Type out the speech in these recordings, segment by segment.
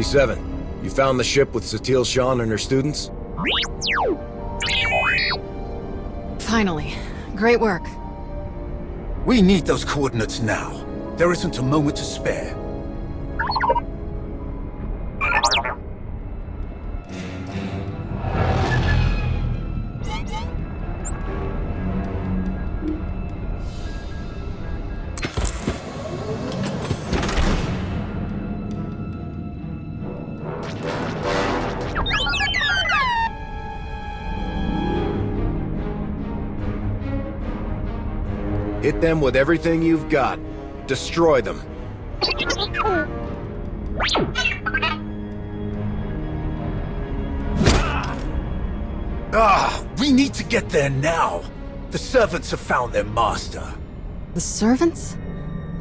T7, you found the ship with Saboteur and her students? Finally. Great work. We need those coordinates now. There isn't a moment to spare. Hit them with everything you've got. Destroy them. We need to get there now. The servants have found their master. The servants?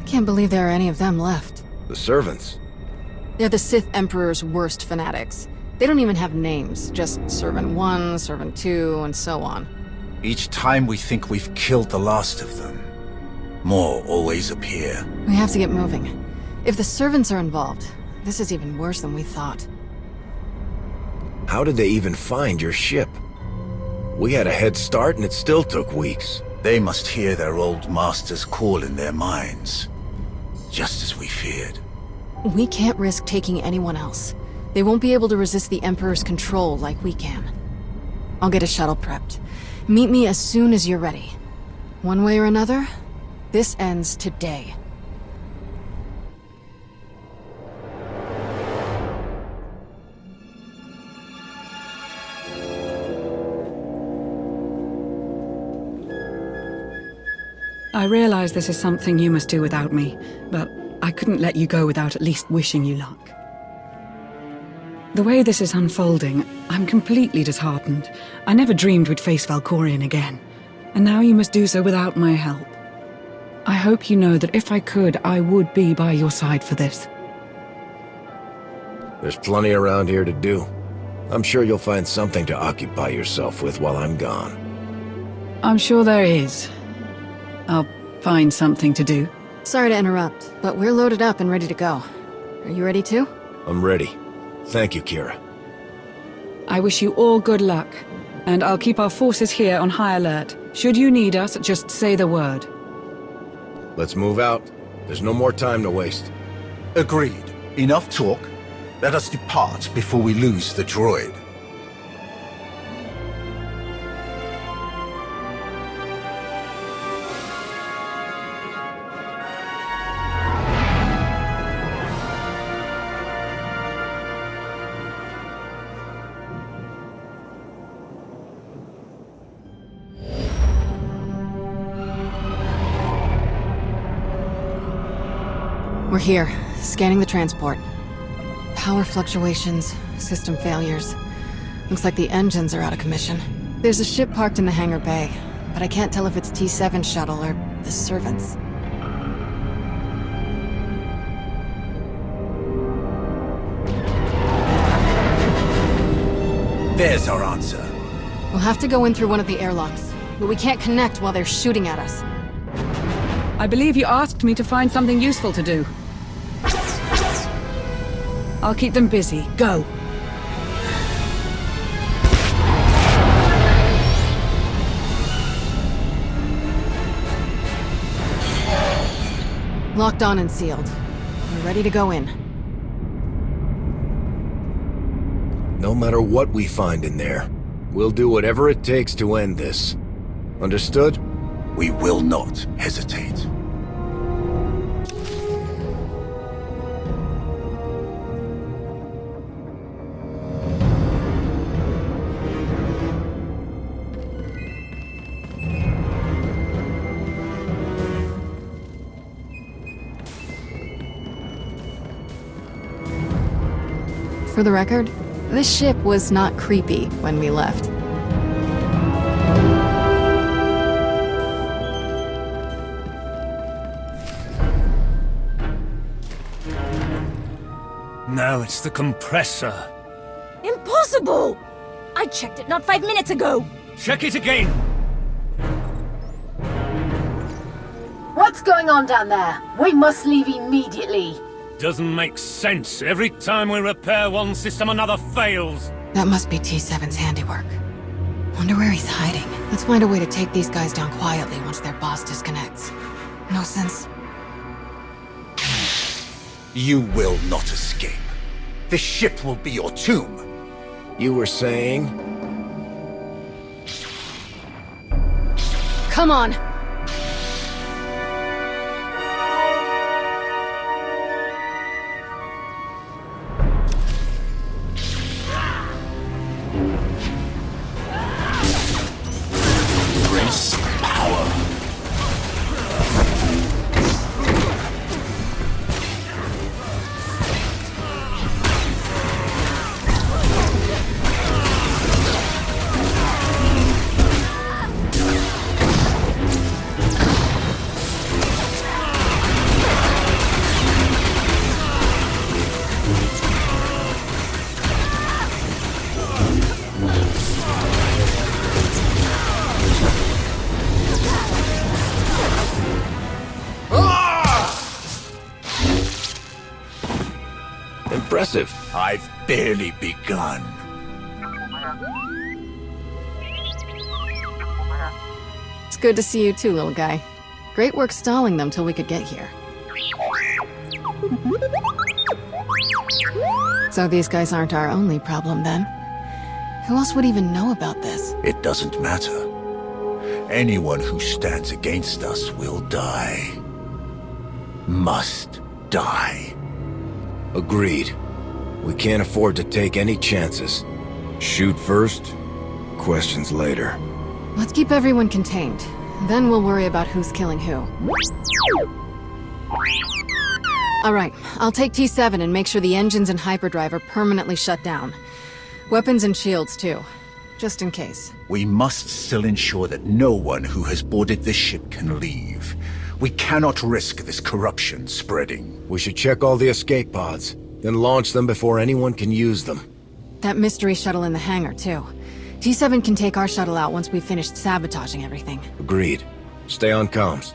I can't believe there are any of them left. The servants? They're the Sith Emperor's worst fanatics. They don't even have names, just Servant 1, Servant 2, and so on. Each time we think we've killed the last of them, more always appear. We have to get moving. If the servants are involved, this is even worse than we thought. How did they even find your ship? We had a head start and it still took weeks. They must hear their old master's call in their minds, just as we feared. We can't risk taking anyone else. They won't be able to resist the Emperor's control like we can. I'll get a shuttle prepped. Meet me as soon as you're ready. One way or another, this ends today. I realize this is something you must do without me, but I couldn't let you go without at least wishing you luck. The way this is unfolding, I'm completely disheartened. I never dreamed we'd face Valkorion again, and now you must do so without my help. I hope you know that if I could, I would be by your side for this. There's plenty around here to do. I'm sure you'll find something to occupy yourself with while I'm gone. I'm sure there is. I'll find something to do. Sorry to interrupt, but we're loaded up and ready to go. Are you ready too? I'm ready. Thank you, Kira. I wish you all good luck, and I'll keep our forces here on high alert. Should you need us, just say the word. Let's move out. There's no more time to waste. Agreed. Enough talk. Let us depart before we lose the droid. We're here, scanning the transport. Power fluctuations, system failures. Looks like the engines are out of commission. There's a ship parked in the hangar bay, but I can't tell if it's T7 shuttle or the servants. There's our answer. We'll have to go in through one of the airlocks, but we can't connect while they're shooting at us. I believe you asked me to find something useful to do. I'll keep them busy. Go! Locked on and sealed. We're ready to go in. No matter what we find in there, we'll do whatever it takes to end this. Understood? We will not hesitate. For the record, this ship was not creepy when we left. No, it's the compressor. Impossible! I checked it not 5 minutes ago! Check it again! What's going on down there? We must leave immediately. doesn't make sense. Every time we repair one system, another fails. That must be T7's handiwork. Wonder where he's hiding. Let's find a way to take these guys down quietly once their boss disconnects. No sense. You will not escape. The ship will be your tomb. You were saying? Come on! Embrace power. Impressive. I've barely begun. It's good to see you too, little guy. Great work stalling them till we could get here. So these guys aren't our only problem then? Who else would even know about this? It doesn't matter. Anyone who stands against us will die. Must die. Agreed. We can't afford to take any chances. Shoot first, questions later. Let's keep everyone contained. Then we'll worry about who's killing who. Alright, I'll take T7 and make sure the engines and hyperdrive are permanently shut down. Weapons and shields too, just in case. We must still ensure that no one who has boarded this ship can leave. We cannot risk this corruption spreading. We should check all the escape pods, then launch them before anyone can use them. That mystery shuttle in the hangar too. T7 can take our shuttle out once we've finished sabotaging everything. Agreed. Stay on comms.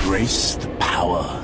Embrace the power.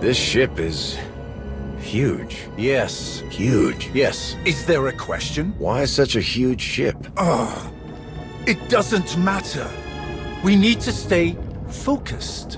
This ship is... huge. Yes. Huge. Yes. Is there a question? Why such a huge ship? It doesn't matter. We need to stay focused.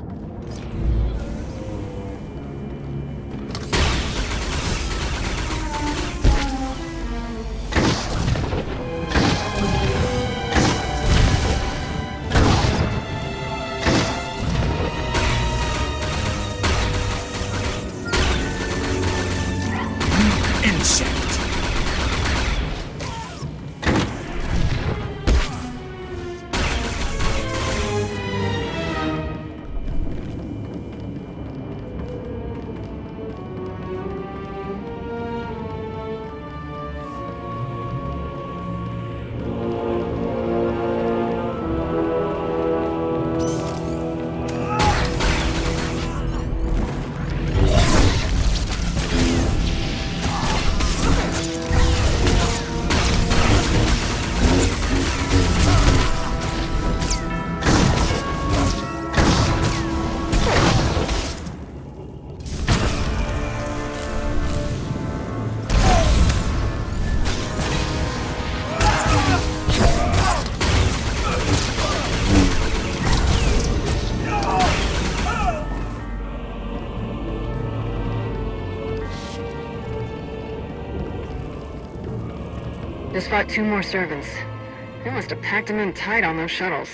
Just fought 2 more servants. They must have packed them in tight on those shuttles.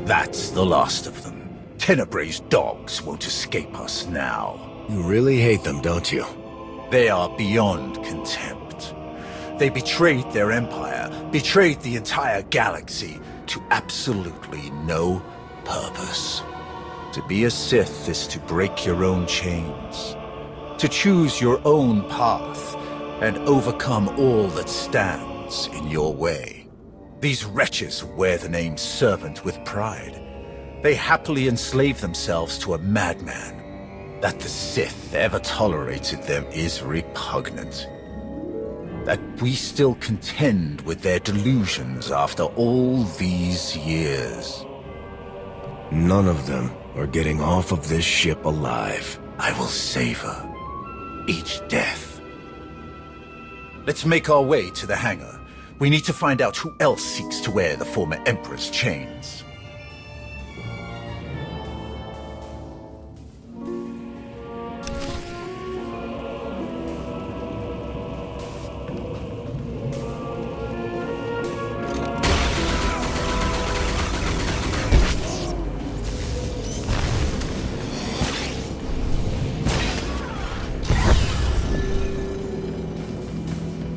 That's the last of them. Tenebrae's dogs won't escape us now. You really hate them, don't you? They are beyond contempt. They betrayed their empire, betrayed the entire galaxy, to absolutely no purpose. To be a Sith is to break your own chains, to choose your own path, and overcome all that stands in your way. These wretches wear the name Servant with pride. They happily enslave themselves to a madman. That the Sith ever tolerated them is repugnant. That we still contend with their delusions after all these years. None of them are getting off of this ship alive. I will savor each death. Let's make our way to the hangar. We need to find out who else seeks to wear the former Emperor's chains.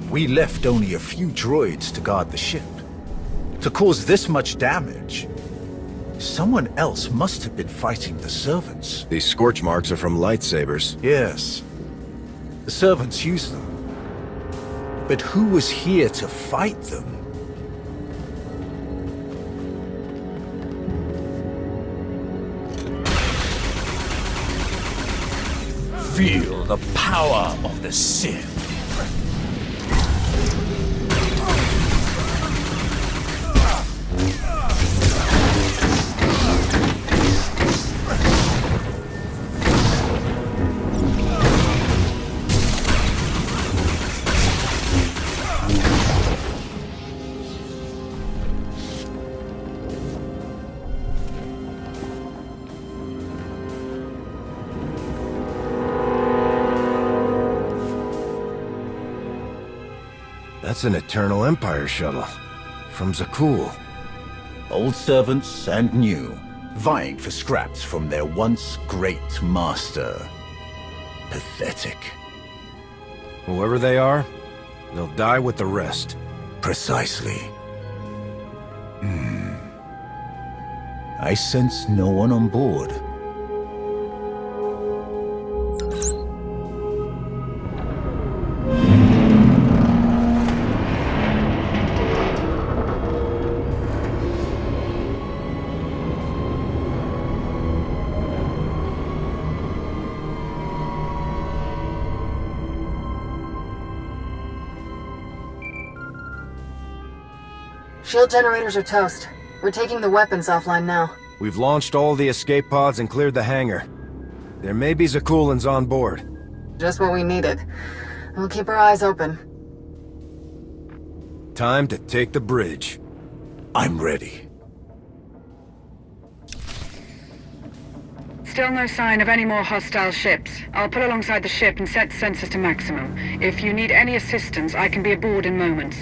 We left only a few droids to guard the ship. To cause this much damage, someone else must have been fighting the servants. These scorch marks are from lightsabers. Yes. The servants used them. But who was here to fight them? Feel the power of the Sith. That's an Eternal Empire shuttle. From Zakul. Old servants and new, vying for scraps from their once great master. Pathetic. Whoever they are, they'll die with the rest. Precisely. I sense no one on board. Shield generators are toast. We're taking the weapons offline now. We've launched all the escape pods and cleared the hangar. There may be Zakuulans on board. Just what we needed. We'll keep our eyes open. Time to take the bridge. I'm ready. Still no sign of any more hostile ships. I'll pull alongside the ship and set sensors to maximum. If you need any assistance, I can be aboard in moments.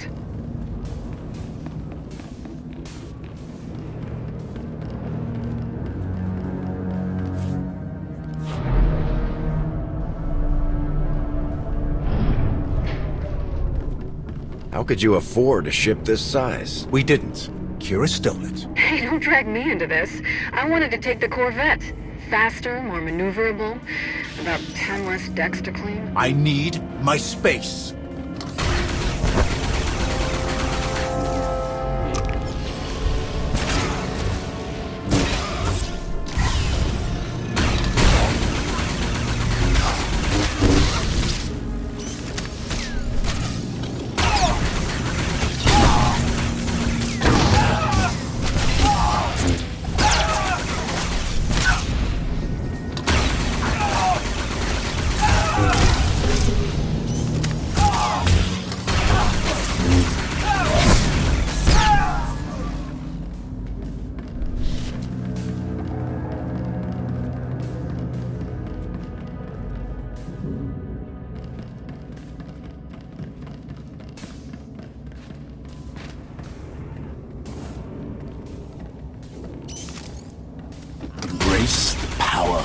How could you afford a ship this size? We didn't. Kira stole it. Hey, don't drag me into this. I wanted to take the Corvette. Faster, more maneuverable, about 10 less decks to clean. I need my space. Embrace the power.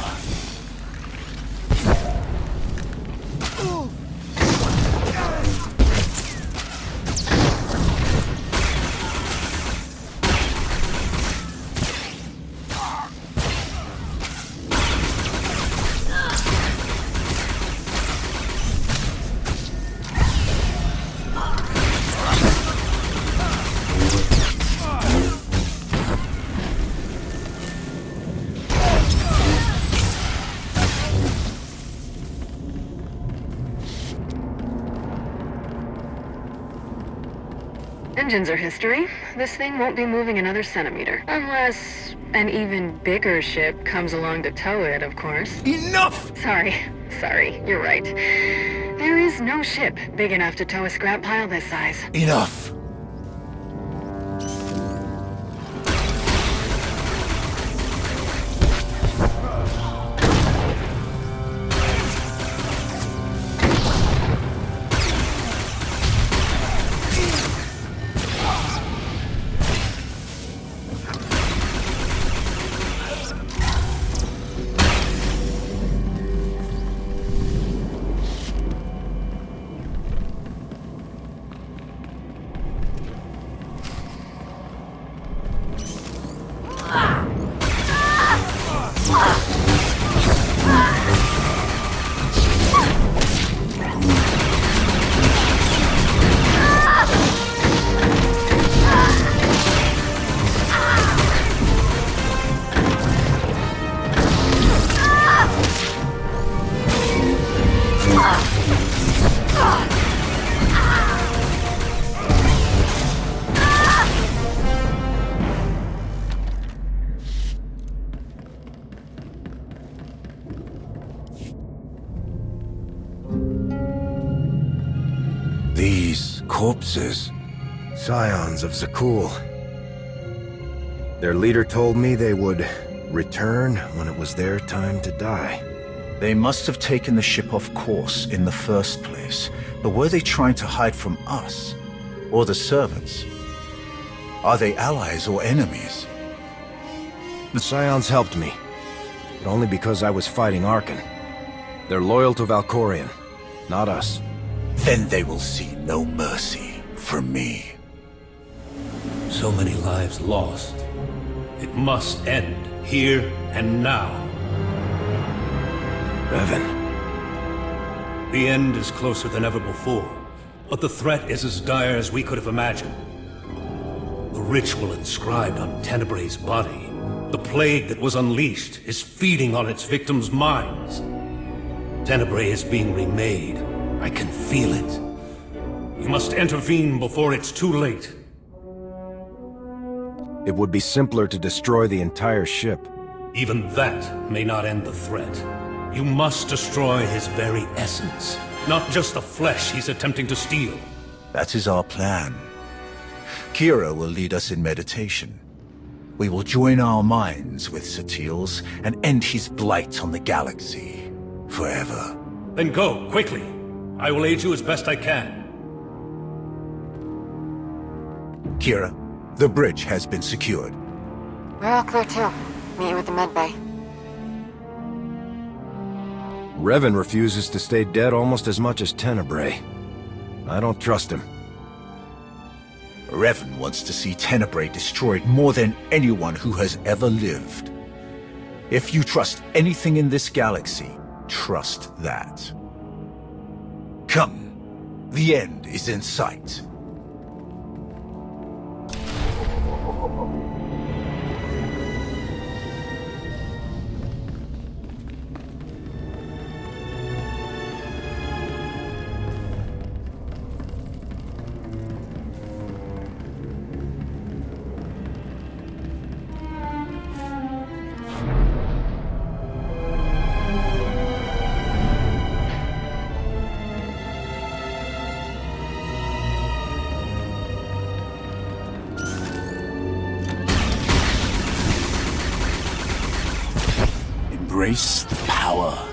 Engines are history. This thing won't be moving another centimeter. Unless an even bigger ship comes along to tow it, of course. Enough! Sorry, you're right. There is no ship big enough to tow a scrap pile this size. Enough! These corpses. Scions of Zakuul. Their leader told me they would return when it was their time to die. They must have taken the ship off course in the first place. But were they trying to hide from us? Or the servants? Are they allies or enemies? The Scions helped me, but only because I was fighting Arkan. They're loyal to Valkorion, not us. Then they will see no mercy from me. So many lives lost. It must end, here and now. Revan. The end is closer than ever before, but the threat is as dire as we could have imagined. The ritual inscribed on Tenebrae's body, the plague that was unleashed, is feeding on its victims' minds. Tenebrae is being remade. I can feel it. You must intervene before it's too late. It would be simpler to destroy the entire ship. Even that may not end the threat. You must destroy his very essence, not just the flesh he's attempting to steal. That is our plan. Kira will lead us in meditation. We will join our minds with Satil's and end his blight on the galaxy. Forever. Then go, quickly. I will aid you as best I can. Kira, the bridge has been secured. We're all clear too. Meet you at the medbay. Revan refuses to stay dead almost as much as Tenebrae. I don't trust him. Revan wants to see Tenebrae destroyed more than anyone who has ever lived. If you trust anything in this galaxy, trust that. Come. The end is in sight. Embrace the power.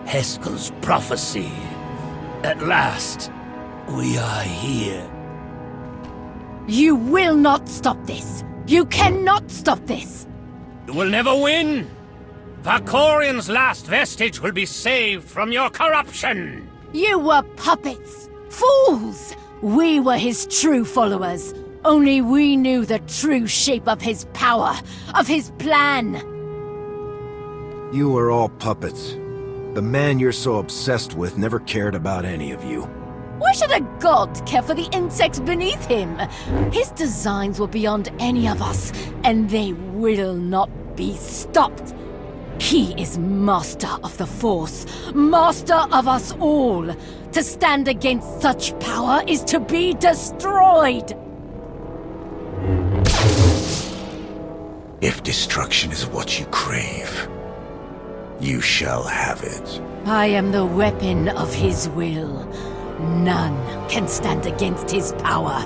Heskel's prophecy. At last, we are here. You will not stop this. You cannot stop this. You will never win. Valkorian's last vestige will be saved from your corruption. You were puppets. Fools. We were his true followers. Only we knew the true shape of his power, of his plan. You were all puppets. The man you're so obsessed with never cared about any of you. Why should a god care for the insects beneath him? His designs were beyond any of us, and they will not be stopped. He is master of the Force, master of us all. To stand against such power is to be destroyed. If destruction is what you crave, you shall have it. I am the weapon of his will. None can stand against his power.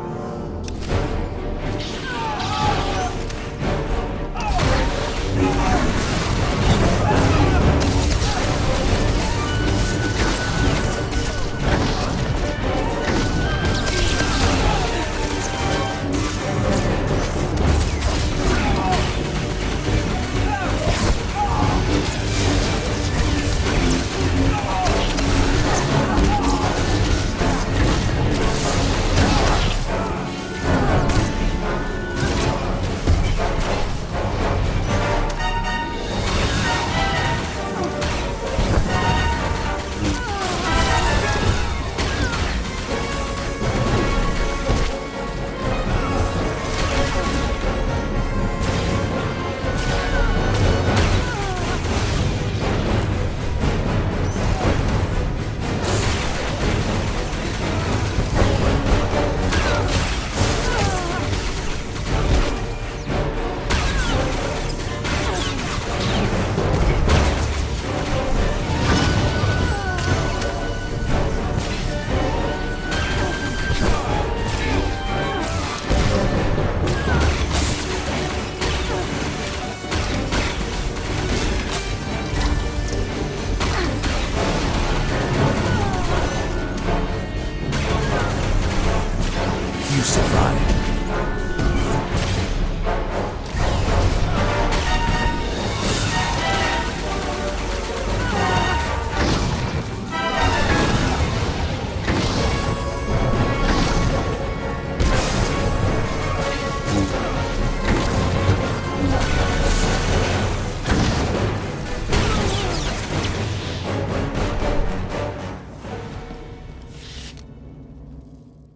you survive.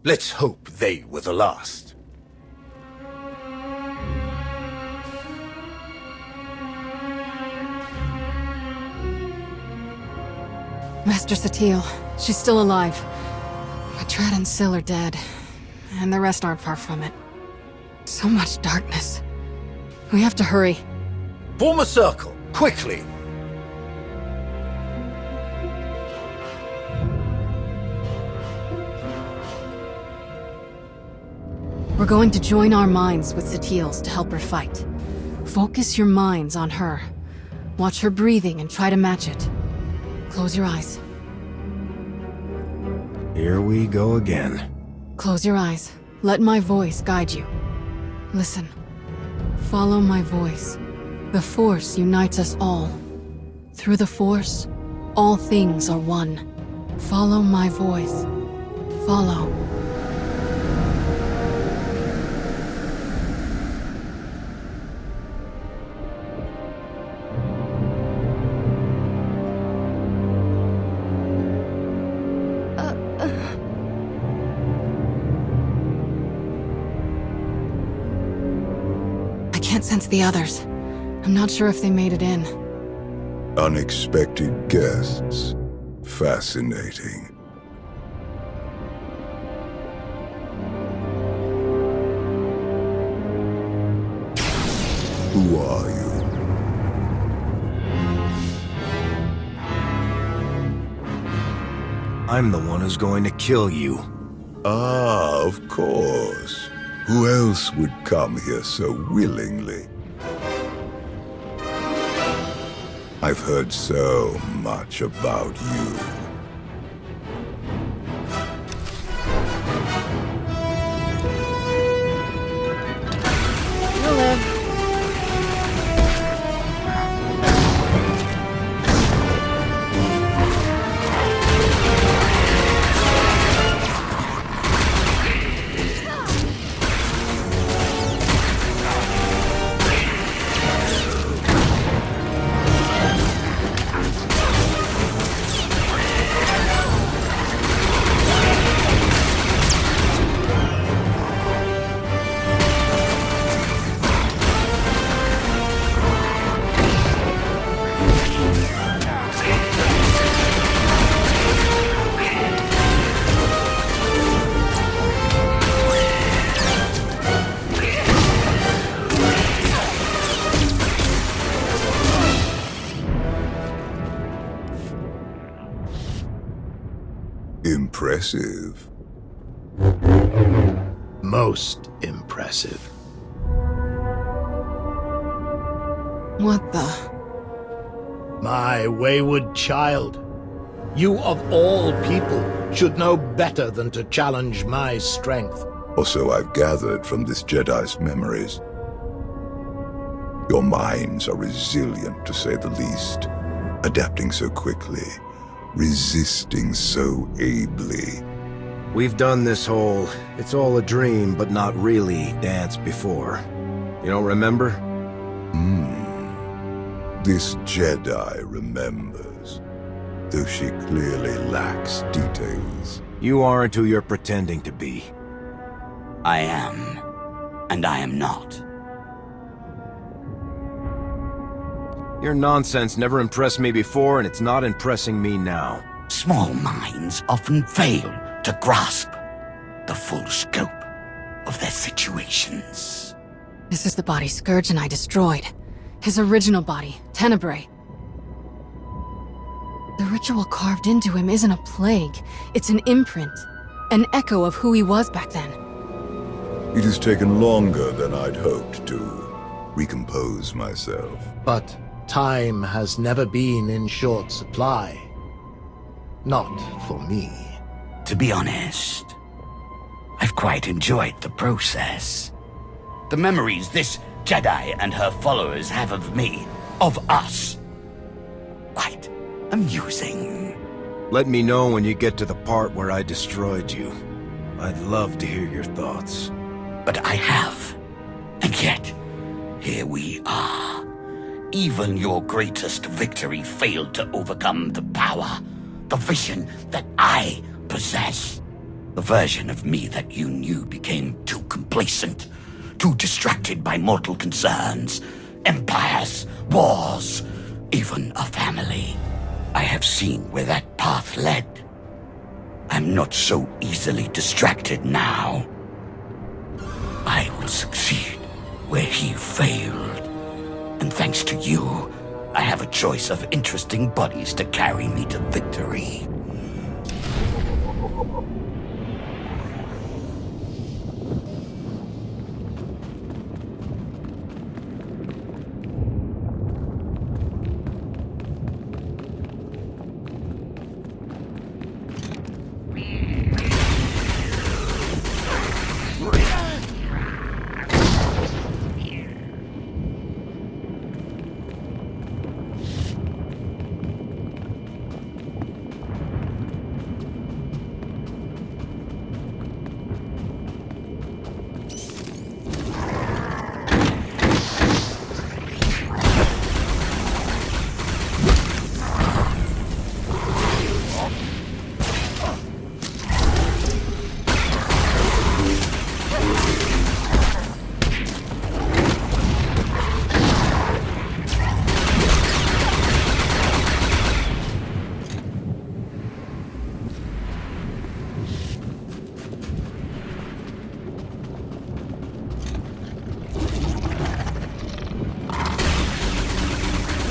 Let's hope they were the last. Master Satil, she's still alive. But Trad and Syl are dead, and the rest aren't far from it. So much darkness. We have to hurry. Form a circle, quickly! We're going to join our minds with Satil's to help her fight. Focus your minds on her. Watch her breathing and try to match it. Close your eyes. Here we go again. Close your eyes. Let my voice guide you. Listen. Follow my voice. The Force unites us all. Through the Force, all things are one. Follow my voice. Follow. I can't sense the others. I'm not sure if they made it in. Unexpected guests. Fascinating. Who are you? I'm the one who's going to kill you. Ah, of course. Who else would come here so willingly? I've heard so much about you. You'll live. Impressive. Most impressive. What the? My wayward child. You of all people should know better than to challenge my strength. Or so I've gathered from this Jedi's memories. Your minds are resilient, to say the least. Adapting so quickly. Resisting so ably. We've done this whole, it's all a dream, but not really dance before. You don't remember? This Jedi remembers, though she clearly lacks details. You aren't who you're pretending to be. I am, and I am not. Your nonsense never impressed me before, and it's not impressing me now. Small minds often fail to grasp the full scope of their situations. This is the body Scourge and I destroyed. His original body, Tenebrae. The ritual carved into him isn't a plague. It's an imprint. An echo of who he was back then. It has taken longer than I'd hoped to recompose myself. But time has never been in short supply. Not for me. To be honest, I've quite enjoyed the process. The memories this Jedi and her followers have of me, of us. Quite amusing. Let me know when you get to the part where I destroyed you. I'd love to hear your thoughts. But I have. And yet, here we are. Even your greatest victory failed to overcome the power, the vision that I possess. The version of me that you knew became too complacent, too distracted by mortal concerns, empires, wars, even a family. I have seen where that path led. I'm not so easily distracted now. I will succeed where he failed. And thanks to you, I have a choice of interesting bodies to carry me to victory.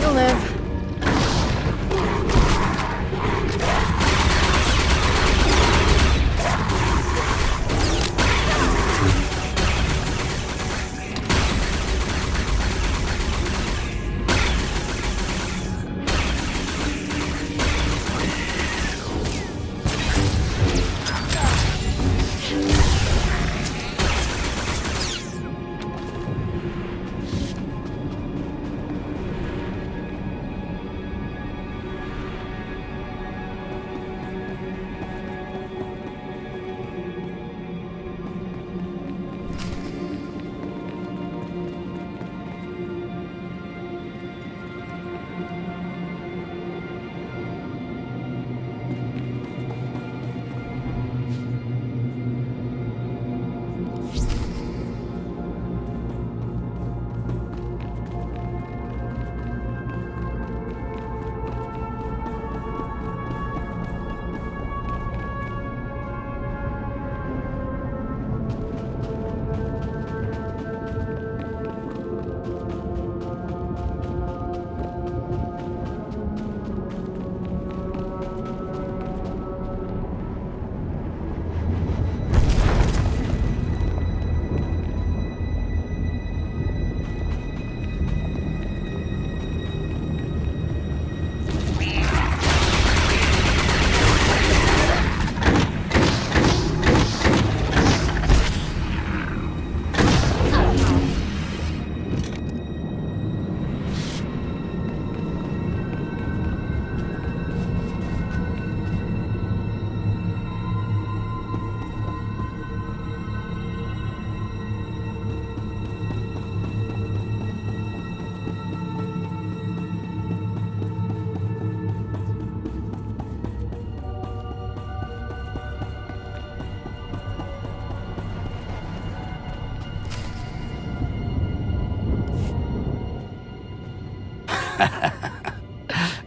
You'll live.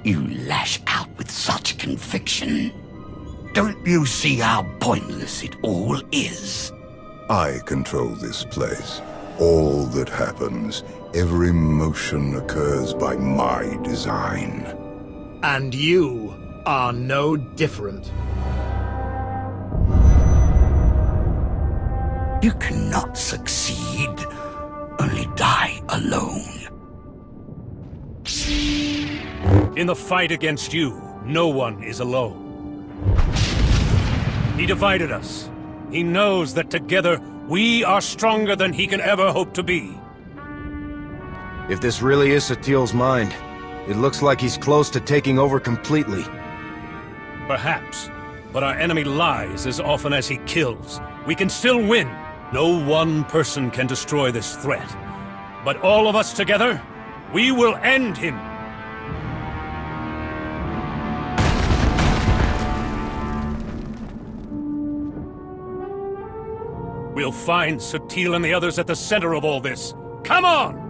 You lash out with such conviction. Don't you see how pointless it all is? I control this place. All that happens, every motion occurs by my design. And you are no different. You cannot succeed, only die alone. In the fight against you, no one is alone. He divided us, He knows that together, we are stronger than he can ever hope to be. If this really is Satil's mind, it looks like he's close to taking over completely. Perhaps, but our enemy lies as often as he kills. We can still win. No one person can destroy this threat. But all of us together, we will end him. We'll find Satil and the others at the center of all this. Come on!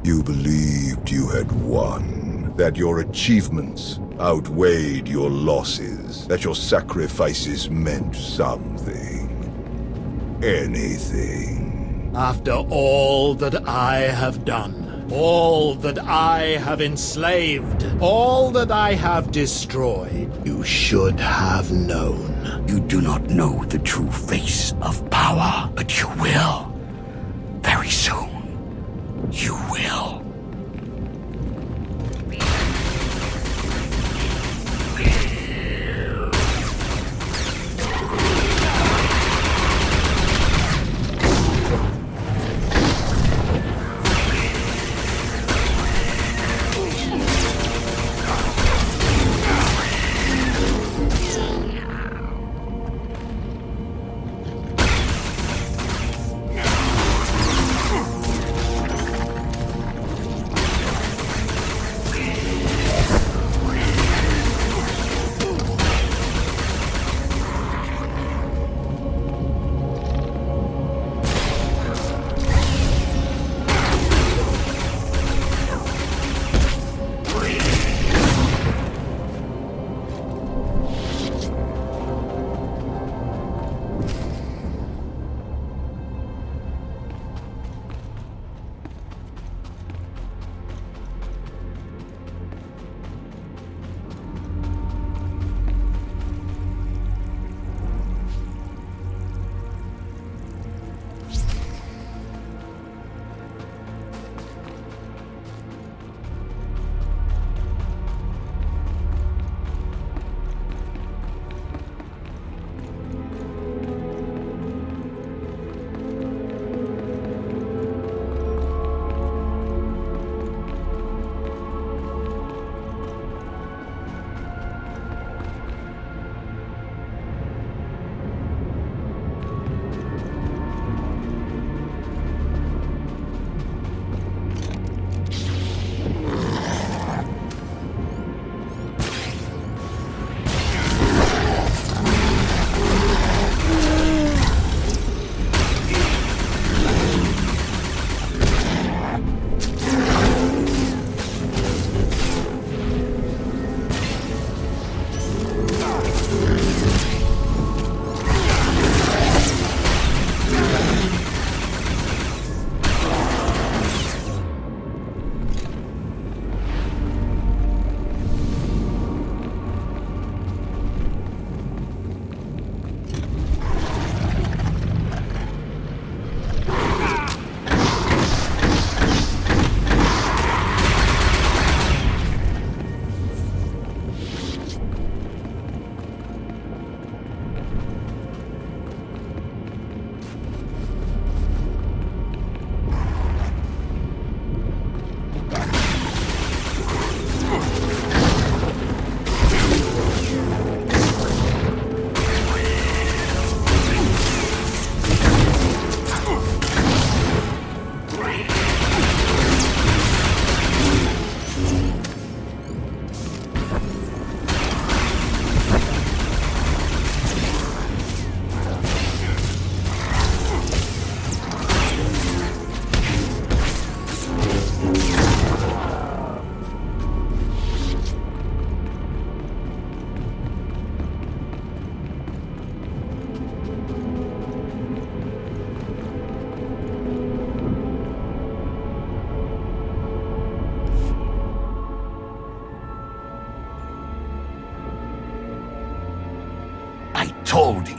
You believed you had won, that your achievements outweighed your losses, that your sacrifices meant something. Anything. After all that I have done, all that I have enslaved, all that I have destroyed, you should have known. You do not know the true face of power, but you will. Very soon. You will.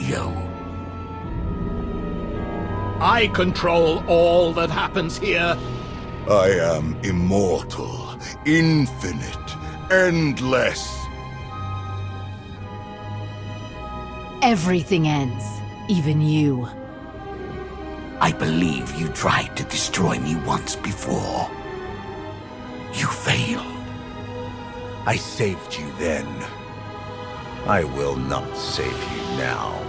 Yo. I control all that happens here. I am immortal, infinite, endless. Everything ends, even you. I believe you tried to destroy me once before. You failed. I saved you then. I will not save you now.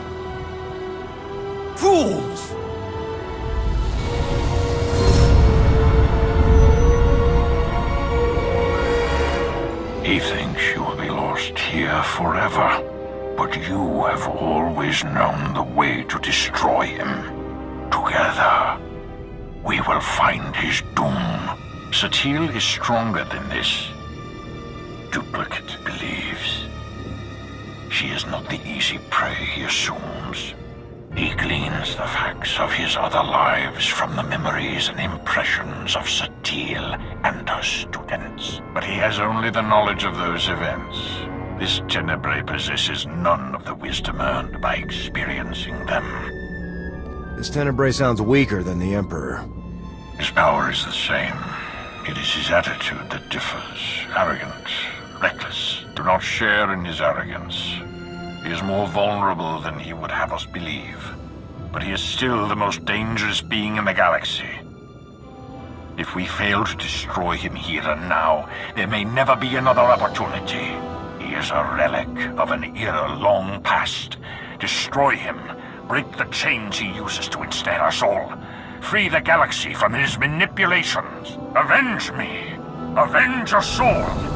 Fools! He thinks you will be lost here forever, but you have always known the way to destroy him. Together, we will find his doom. SWTOR is stronger than this. Duplicate believes. She is not the easy prey he assumes. He gleans the facts of his other lives from the memories and impressions of SWTOR and her students. But he has only the knowledge of those events. This Tenebrae possesses none of the wisdom earned by experiencing them. This Tenebrae sounds weaker than the Emperor. His power is the same. It is his attitude that differs. Arrogant, reckless. Do not share in his arrogance. He is more vulnerable than he would have us believe. But he is still the most dangerous being in the galaxy. If we fail to destroy him here and now, there may never be another opportunity. He is a relic of an era long past. Destroy him. Break the chains he uses to ensnare us all. Free the galaxy from his manipulations. Avenge me. Avenge us all.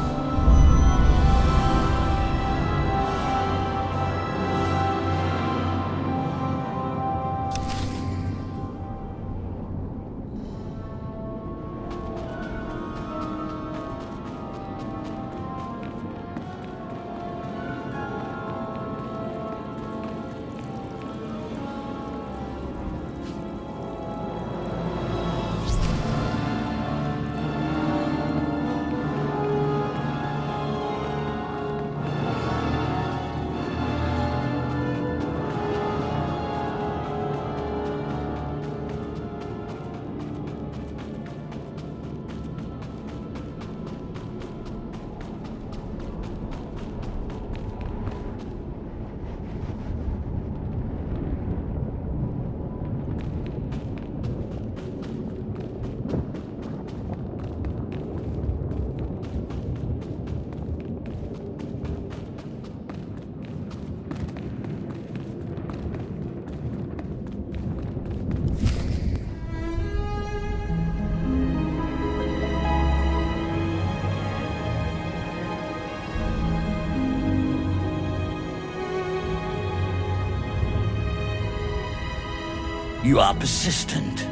You are persistent.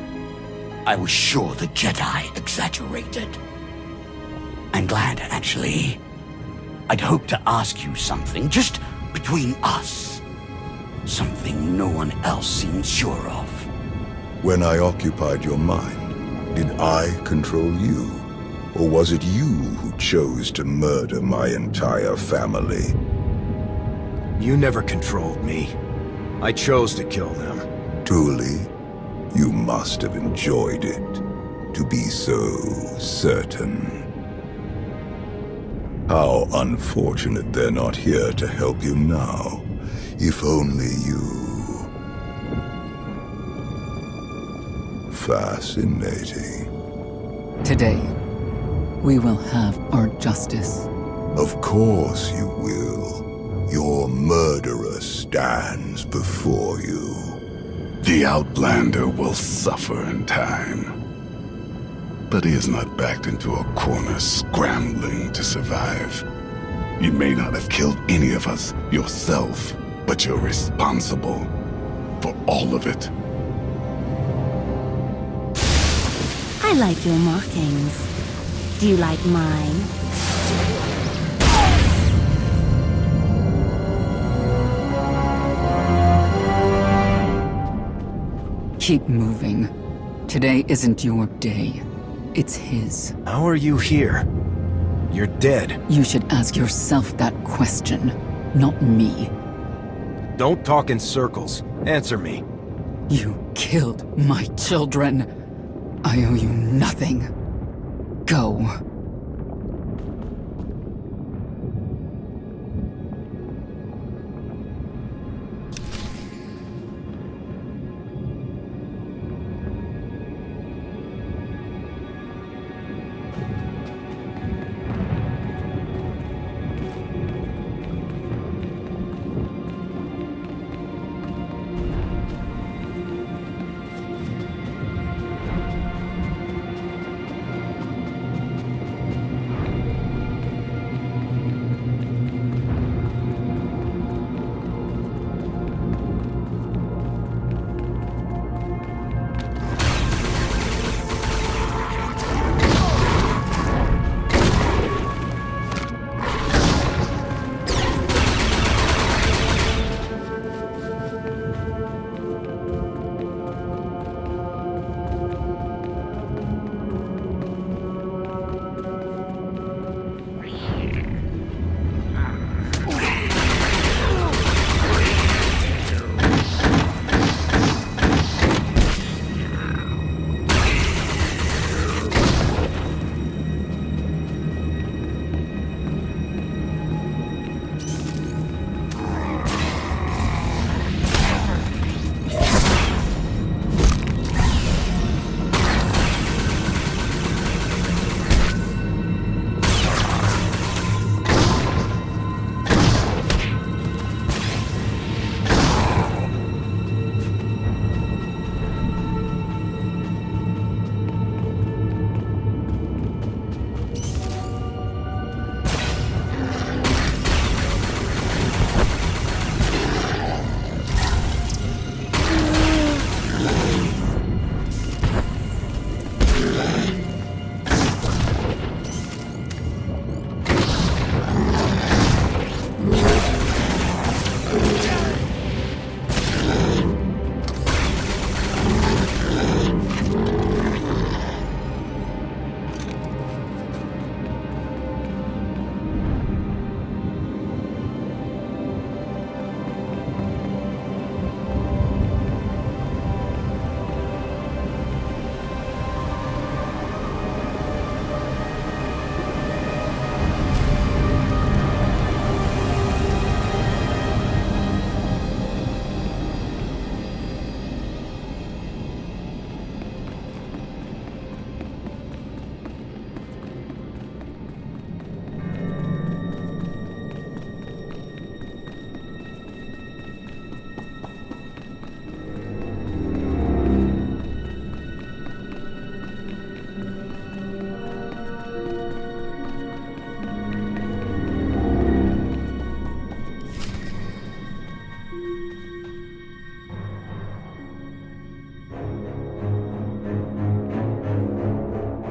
I was sure the Jedi exaggerated. I'm glad, actually. I'd hoped to ask you something, just between us. Something no one else seems sure of. When I occupied your mind, did I control you? Or was it you who chose to murder my entire family? You never controlled me. I chose to kill them. Truly, you must have enjoyed it, to be so certain. How unfortunate they're not here to help you now. If only you... Fascinating. Today, we will have our justice. Of course you will. Your murderer stands before you. The Outlander will suffer in time. But he is not backed into a corner scrambling to survive. You may not have killed any of us yourself, but you're responsible for all of it. I like your markings. Do you like mine? Keep moving. Today isn't your day. It's his. How are you here? You're dead. You should ask yourself that question, not me. Don't talk in circles. Answer me. You killed my children. I owe you nothing. Go.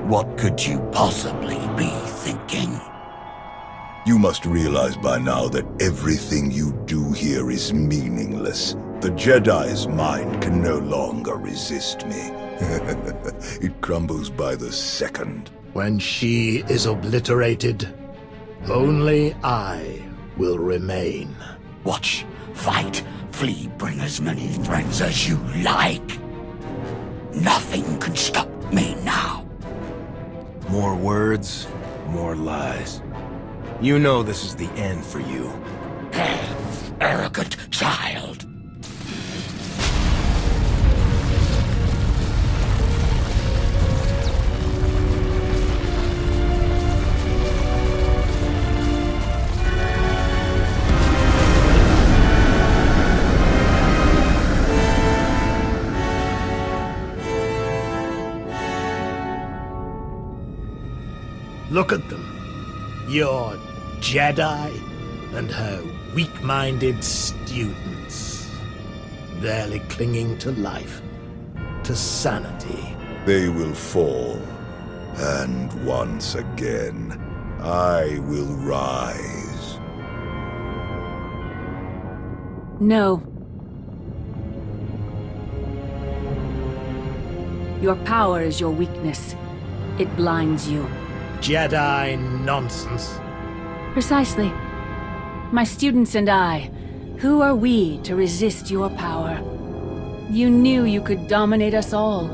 What could you possibly be thinking? You must realize by now that everything you do here is meaningless. The Jedi's mind can no longer resist me. It crumbles by the second. When she is obliterated, only I will remain. Watch, fight, flee, bring as many friends as you like. Nothing can stop me now. More words, more lies. You know this is the end for you. Arrogant child. Look at them. Your Jedi and her weak-minded students. Barely clinging to life, to sanity. They will fall. And once again, I will rise. No. Your power is your weakness. It blinds you. Jedi nonsense. Precisely. My students and I, Who are we to resist your power? You knew you could dominate us all.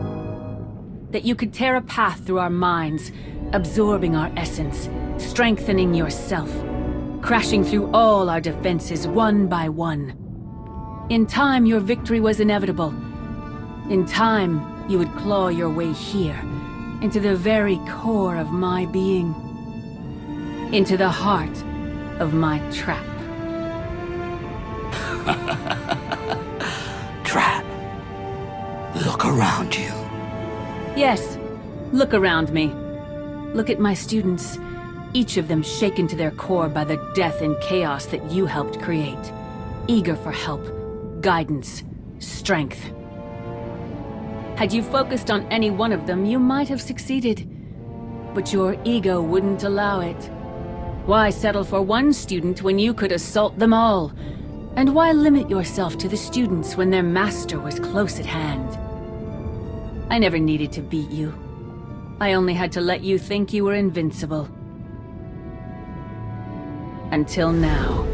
That you could tear a path through our minds, absorbing our essence, strengthening yourself, crashing through all our defenses one by one. In time, your victory was inevitable. In time, you would claw your way here, into the very core of my being. Into the heart of my trap. Trap. Look around you. Yes, look around me. Look at my students, each of them shaken to their core by the death and chaos that you helped create. Eager for help, guidance, strength. Had you focused on any one of them, you might have succeeded. But your ego wouldn't allow it. Why settle for one student when you could assault them all? And why limit yourself to the students when their master was close at hand? I never needed to beat you. I only had to let you think you were invincible. Until now.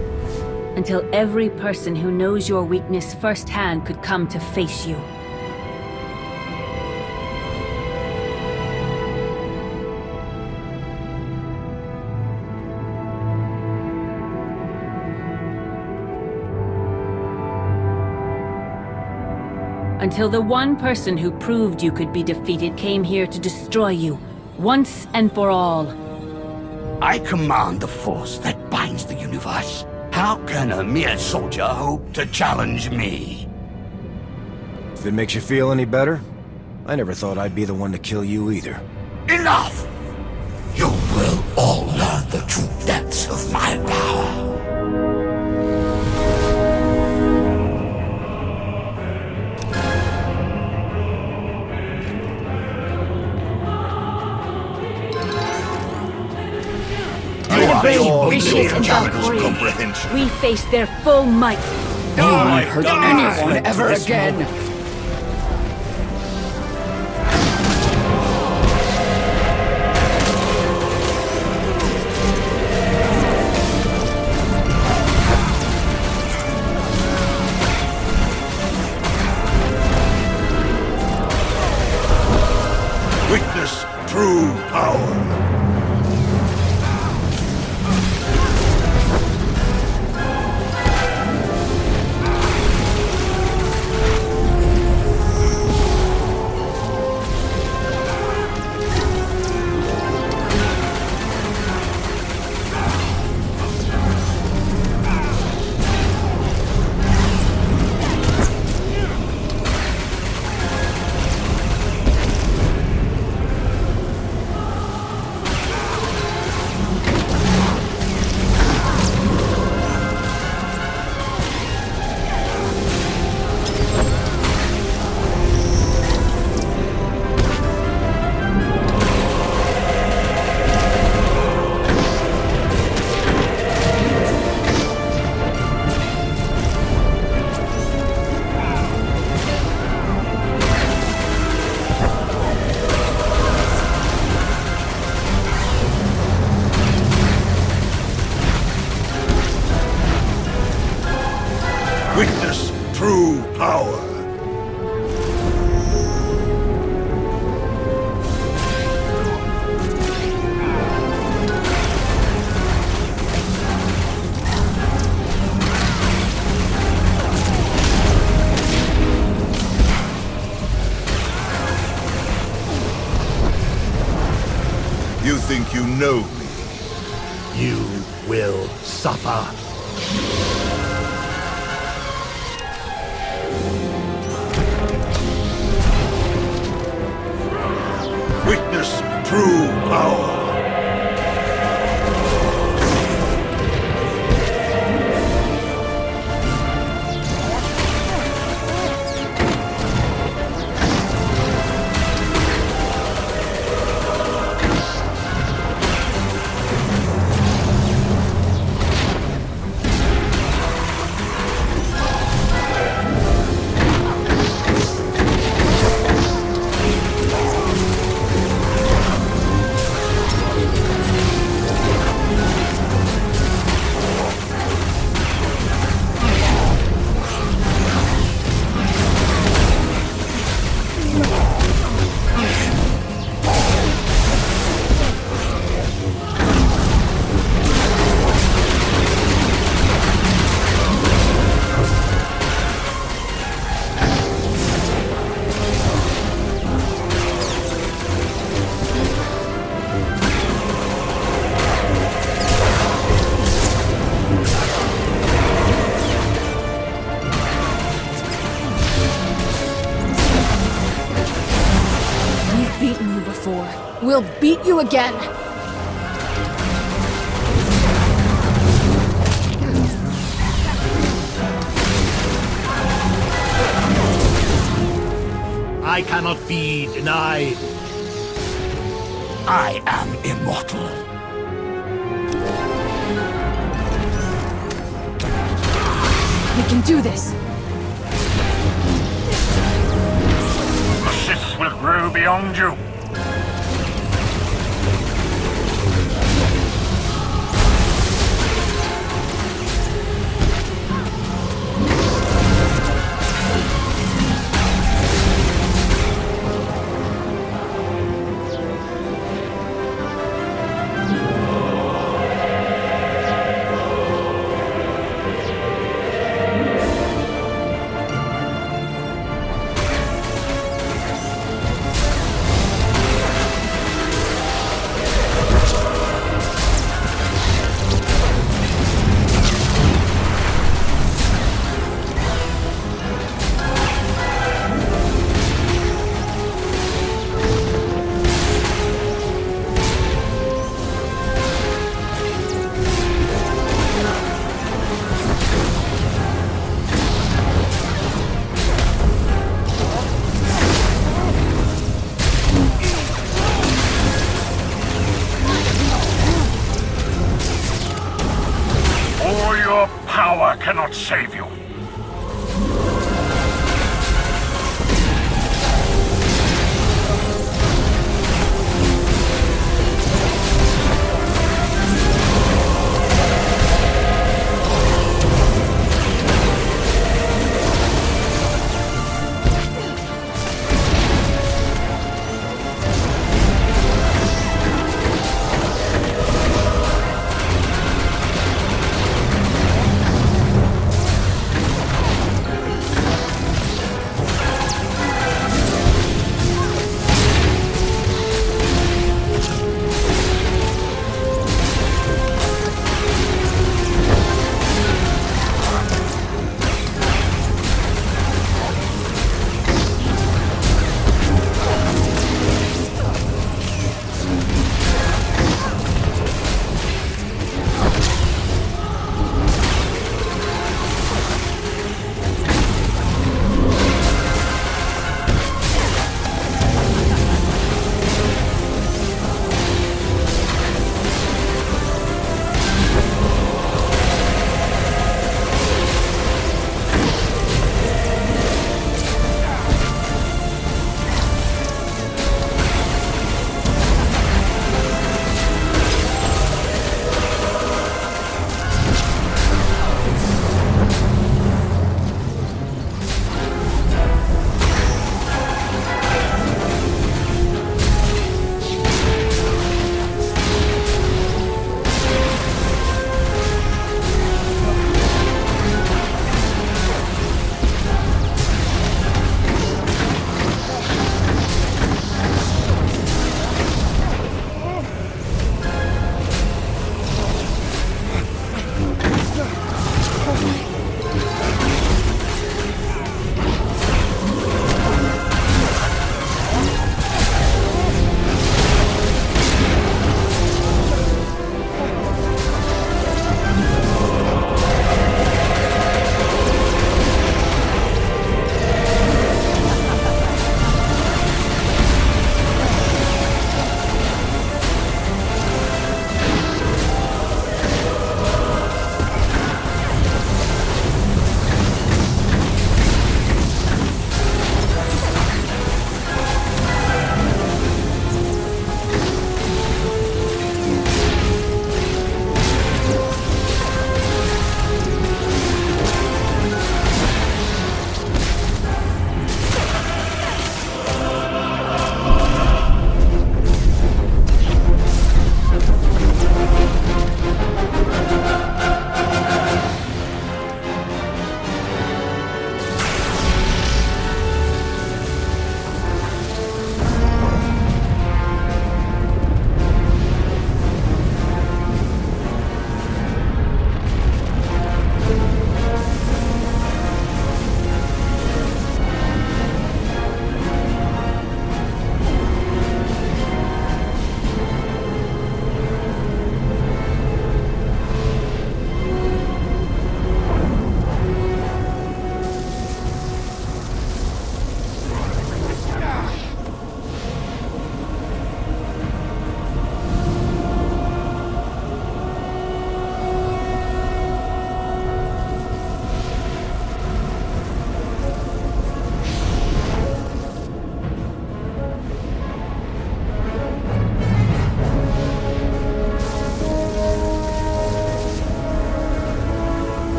Until every person who knows your weakness firsthand could come to face you. Until the one person who proved you could be defeated came here to destroy you, once and for all. I command the force that binds the universe. How can a mere soldier hope to challenge me? If it makes you feel any better, I never thought I'd be the one to kill you either. Enough! You will all learn the true depths of my power. We face their full might. You won't hurt anyone ever again. Witness true power. Witness true power. You think you know me? You will suffer. Witness true power. you before. We'll beat you again! I cannot be denied. I am immortal. We can do this! The Sith will grow beyond you. Power cannot save you.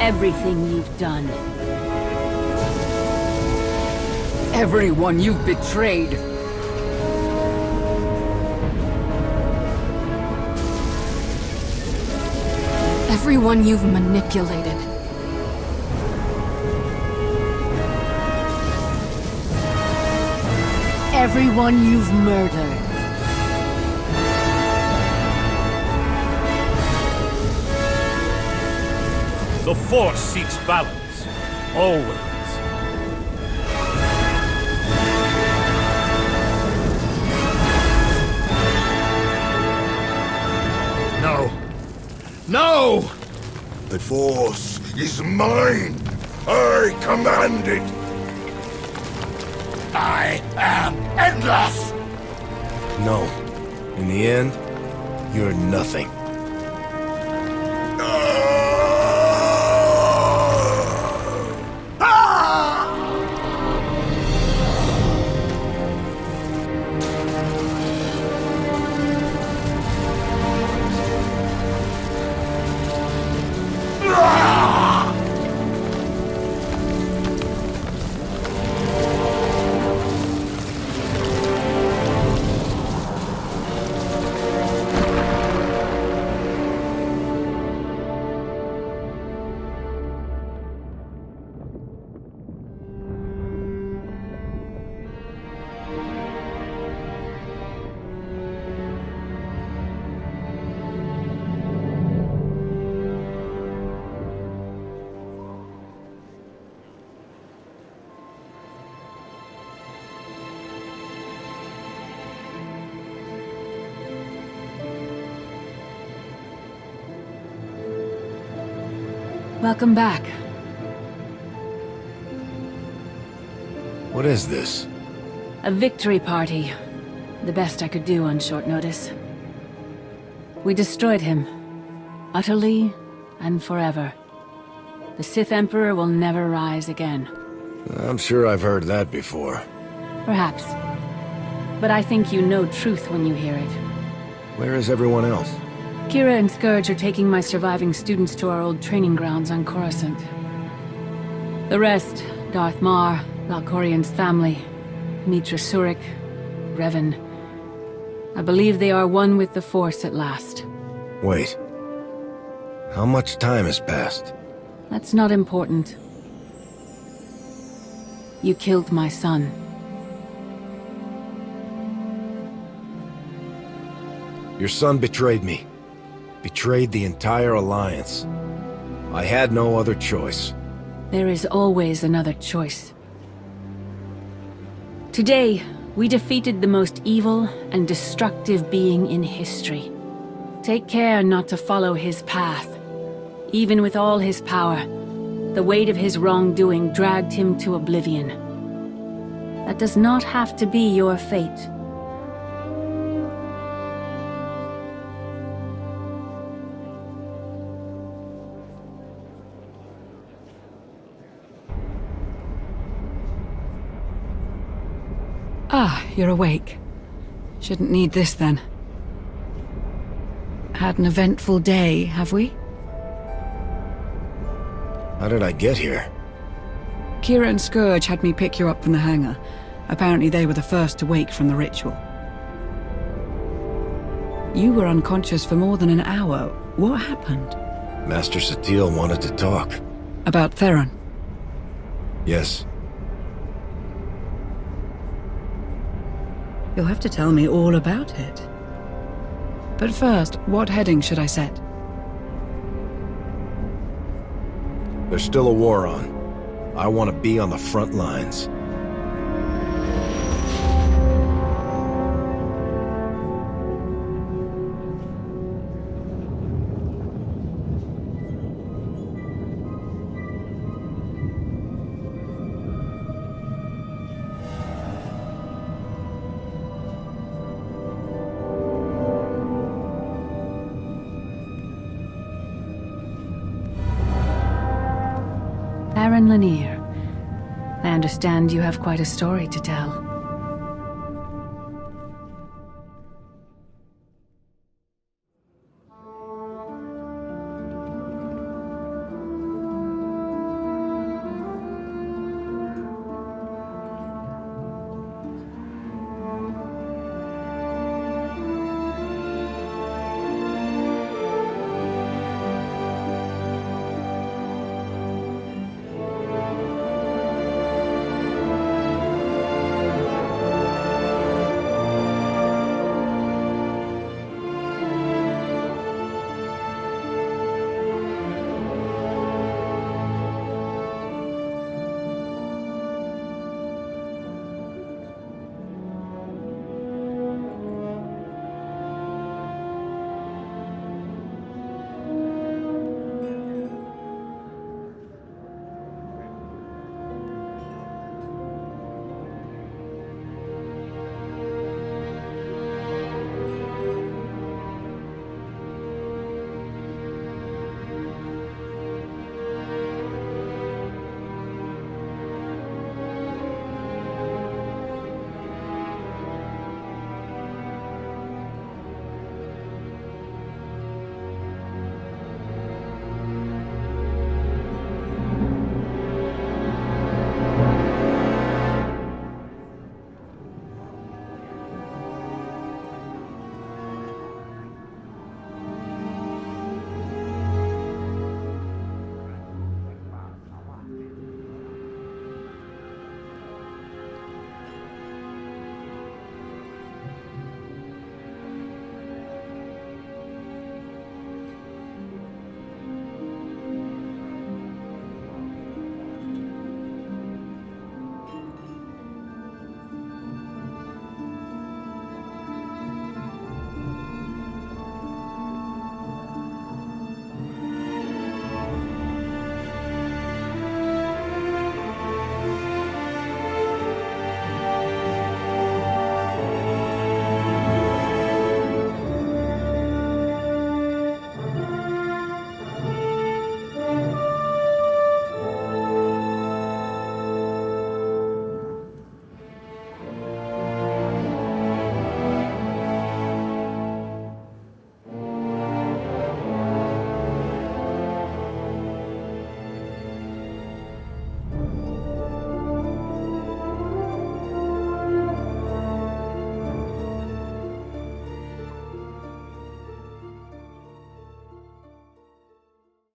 everything you've done. Everyone you've betrayed. Everyone you've manipulated. Everyone you've murdered. The Force seeks balance. Always. No. No! The Force is mine! I command it! I am endless! No. In the end, you're nothing. Welcome back. What is this? A victory party. The best I could do on short notice. We destroyed him. Utterly and forever. The Sith Emperor will never rise again. I'm sure I've heard that before. Perhaps. But I think you know truth when you hear it. Where is everyone else? Kira and Scourge are taking my surviving students to our old training grounds on Coruscant. The rest, Darth Mar, Valkorian's family, Mitra Surik, Revan. I believe they are one with the Force at last. Wait. How much time has passed? That's not important. You killed my son. Your son betrayed me. Betrayed the entire Alliance. I had no other choice. There is always another choice. Today, we defeated the most evil and destructive being in history. Take care not to follow his path. Even with all his power, the weight of his wrongdoing dragged him to oblivion. That does not have to be your fate. Ah, you're awake. Shouldn't need this then. Had an eventful day, have we? How did I get here? Kira and Scourge had me pick you up from the hangar. Apparently they were the first to wake from the ritual. You were unconscious for more than an hour. What happened? Master Satele wanted to talk. About Theron? Yes. You'll have to tell me all about it. But first, what heading should I set? There's still a war on. I want to be on the front lines. Lanier. I understand you have quite a story to tell.